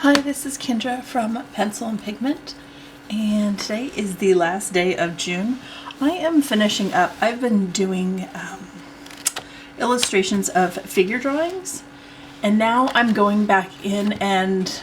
Hi, this is Kendra from Pencil and Pigment, and today is the last day of June. I am finishing up. I've been doing illustrations of figure drawings, and now I'm going back in, and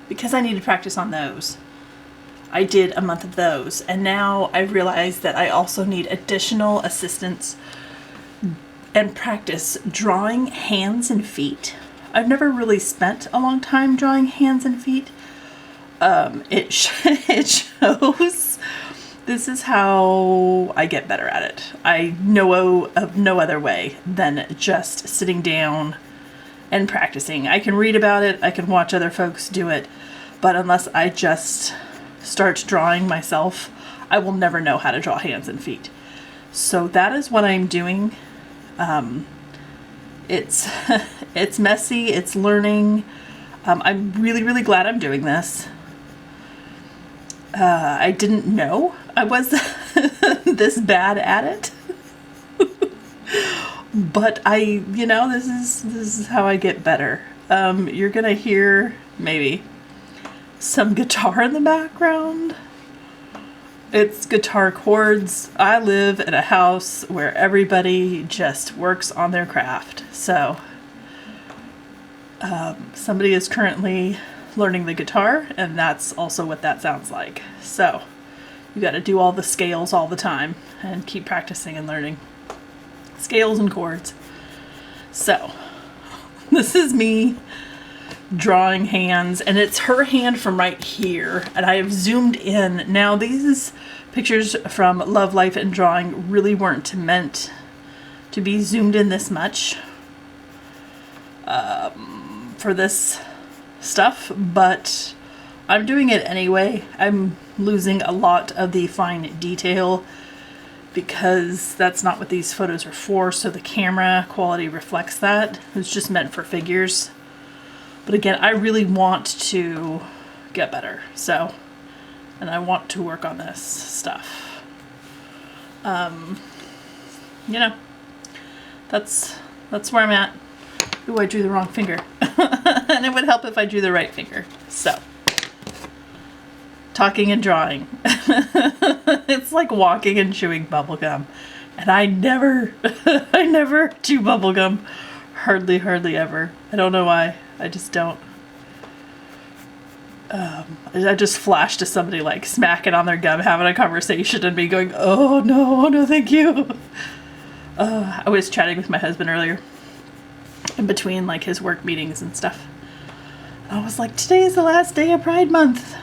because I need to practice on those, I did a month of those, and now I realized that I also need additional assistance and practice drawing hands and feet. I've never really spent a long time drawing hands and feet. It shows. This is how I get better at it. I know of no other way than just sitting down and practicing. I can read about it, I can watch other folks do it, but unless I just start drawing myself, I will never know how to draw hands and feet. So that is what I'm doing. It's messy, it's learning. I'm really glad I'm doing this. I didn't know I was this bad at it. But this is how I get better. You're gonna hear maybe some guitar in the background. It's guitar chords. I live in a house where everybody just works on their craft. So somebody is currently learning the guitar, and that's also what that sounds like. So you got to do all the scales all the time and keep practicing and learning scales and chords. So this is me drawing hands, and it's her hand from right here, and I have zoomed in. Now these pictures from Love, Life, and Drawing really weren't meant to be zoomed in this much for this stuff, but I'm doing it anyway. I'm losing a lot of the fine detail because that's not what these photos are for, so the camera quality reflects that. It's just meant for figures. But again, I really want to get better, so, and I want to work on this stuff. That's where I'm at. Ooh, I drew the wrong finger. And it would help if I drew the right finger. So, talking and drawing. It's like walking and chewing bubblegum. And I never chew bubblegum. Hardly ever. I don't know why. I just don't. I just flash to somebody like smacking on their gum, having a conversation, and me going, oh no, thank you. I was chatting with my husband earlier in between like his work meetings and stuff. I was like, today is the last day of Pride Month.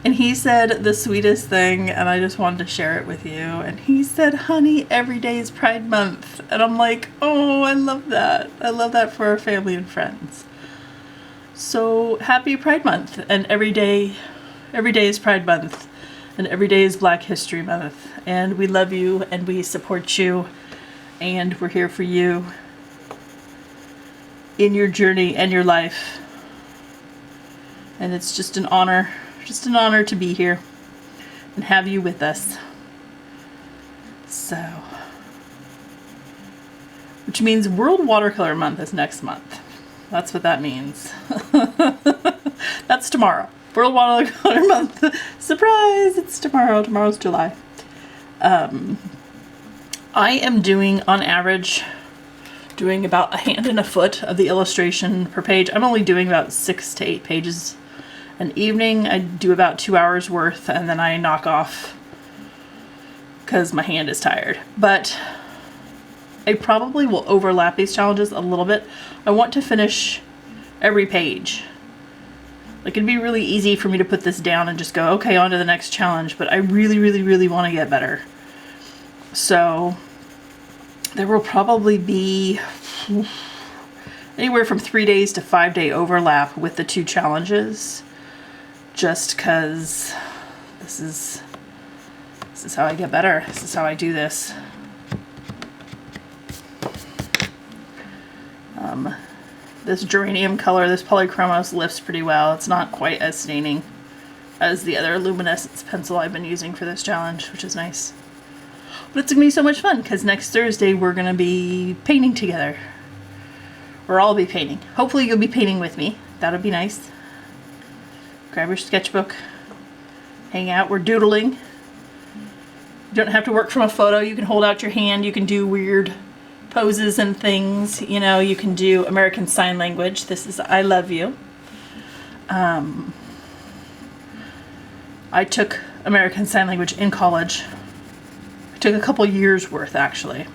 And he said the sweetest thing, and I just wanted to share it with you. And he said, honey, every day is Pride Month. And I'm like, oh, I love that. I love that for our family and friends. So happy Pride Month. And every day is Pride Month. And every day is Black History Month. And we love you, and we support you. And we're here for you in your journey and your life. And it's just an honor to be here and have you with us. So, which means World Watercolor Month is next month. That's what that means. That's tomorrow. World Watercolor Month. Surprise! It's tomorrow. Tomorrow's July. I am doing, on average, about a hand and a foot of the illustration per page. I'm only doing about 6 to 8 pages an evening. I do about 2 hours worth, and then I knock off because my hand is tired. But I probably will overlap these challenges a little bit. I want to finish every page. Like, it'd be really easy for me to put this down and just go, okay, on to the next challenge, but I really want to get better. So there will probably be anywhere from 3 days to 5 day overlap with the 2 challenges, just because this is how I get better. This is how I do this. This geranium color, this polychromos, lifts pretty well. It's not quite as staining as the other luminescence pencil I've been using for this challenge, which is nice. But it's going to be so much fun, because next Thursday we're going to be painting together. Or I'll be painting. Hopefully you'll be painting with me. That would be nice. grab your sketchbook, hang out. We're doodling. You don't have to work from a photo. You can hold out your hand. You can do weird poses and things. You know, you can do American Sign Language. This is I love you. I took American Sign Language in college. I took a couple years worth, actually.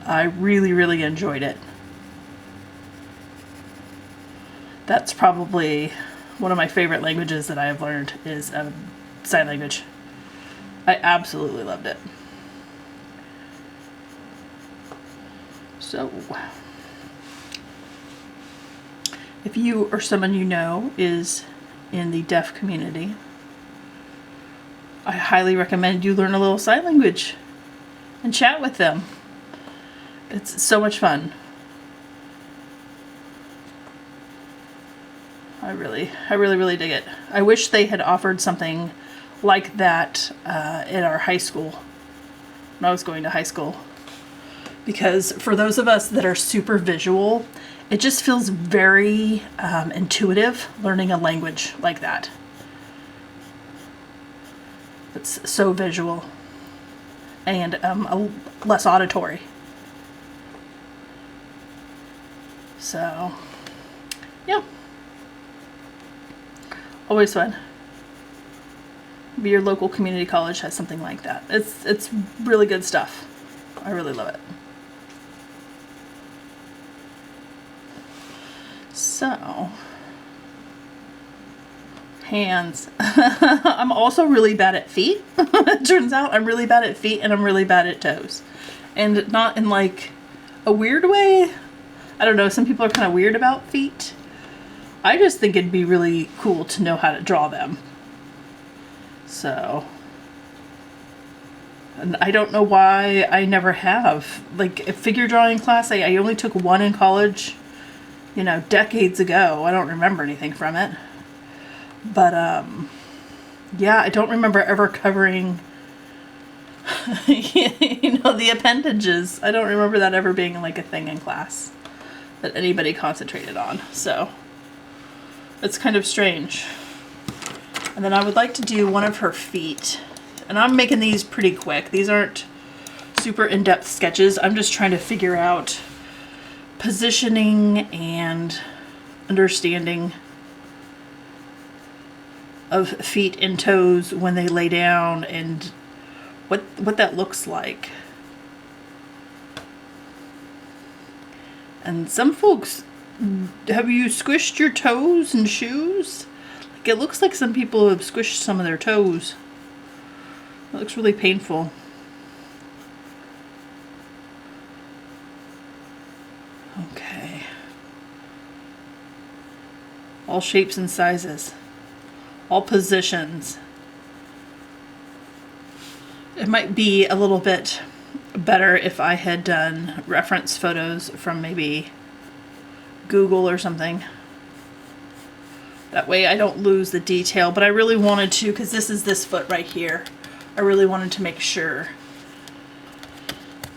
I really, really enjoyed it. That's probably one of my favorite languages that I have learned is sign language. I absolutely loved it. So, if you or someone you know is in the deaf community, I highly recommend you learn a little sign language and chat with them. It's so much fun. I really dig it. I wish they had offered something like that in our high school, when I was going to high school. Because for those of us that are super visual, it just feels very intuitive learning a language like that. It's so visual and less auditory. So, yeah. Always fun. Maybe your local community college has something like that. It's really good stuff. I really love it. So, hands. I'm also really bad at feet. It turns out I'm really bad at feet and I'm really bad at toes. And not in like a weird way. I don't know, some people are kind of weird about feet. I just think it'd be really cool to know how to draw them. So, and I don't know why I never have. Like a figure drawing class, I only took one in college, you know, decades ago. I don't remember anything from it. But, yeah, I don't remember ever covering, you know, the appendages. I don't remember that ever being like a thing in class that anybody concentrated on. So, it's kind of strange. And then I would like to do one of her feet. And I'm making these pretty quick. These aren't super in-depth sketches. I'm just trying to figure out positioning and understanding of feet and toes when they lay down and what that looks like. And some folks, have you squished your toes in shoes? Like it looks like some people have squished some of their toes. It looks really painful. Okay. All shapes and sizes. All positions. It might be a little bit better if I had done reference photos from maybe Google or something. That way I don't lose the detail, but I really wanted to, because this is this foot right here. I really wanted to make sure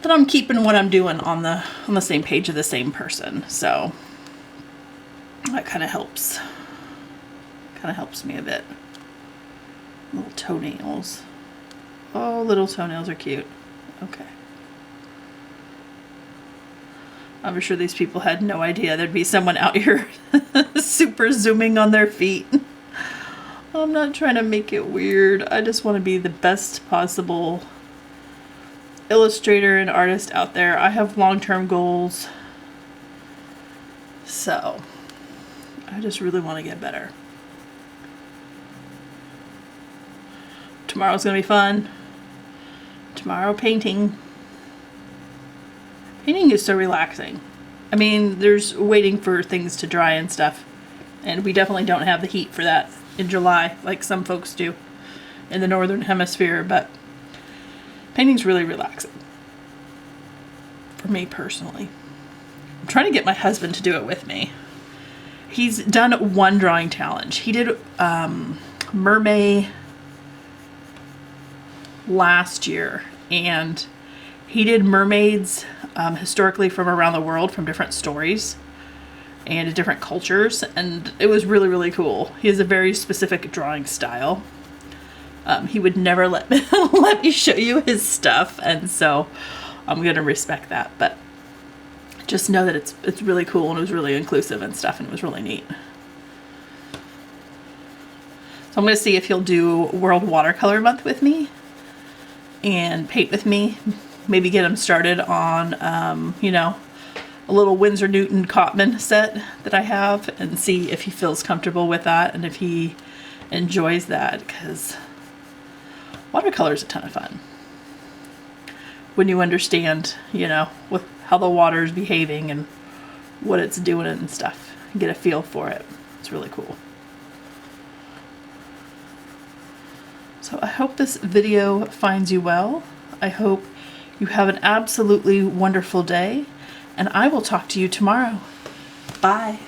that I'm keeping what I'm doing on the same page of the same person. So that kind of helps. Kind of helps me a bit. Little toenails. Oh, little toenails are cute. Okay. I'm sure these people had no idea there'd be someone out here super zooming on their feet. I'm not trying to make it weird. I just want to be the best possible illustrator and artist out there. I have long-term goals. So, I just really want to get better. Tomorrow's going to be fun. Tomorrow, painting. Painting is so relaxing. I mean, there's waiting for things to dry and stuff. And we definitely don't have the heat for that in July, like some folks do in the northern hemisphere. But painting's really relaxing. For me personally. I'm trying to get my husband to do it with me. He's done one drawing challenge. He did mermaid last year, and he did mermaids historically from around the world, from different stories, and different cultures, and it was really, really cool. He has a very specific drawing style. He would never let me show you his stuff, and so I'm gonna respect that. But just know that it's really cool, and it was really inclusive and stuff, and it was really neat. So I'm gonna see if he'll do World Watercolor Month with me and paint with me. Maybe get him started on, you know, a little Winsor Newton Cotman set that I have, and see if he feels comfortable with that and if he enjoys that, because watercolor is a ton of fun when you understand, you know, with how the water is behaving and what it's doing and stuff. Get a feel for it. It's really cool. So I hope this video finds you well. I hope you have an absolutely wonderful day, and I will talk to you tomorrow. Bye.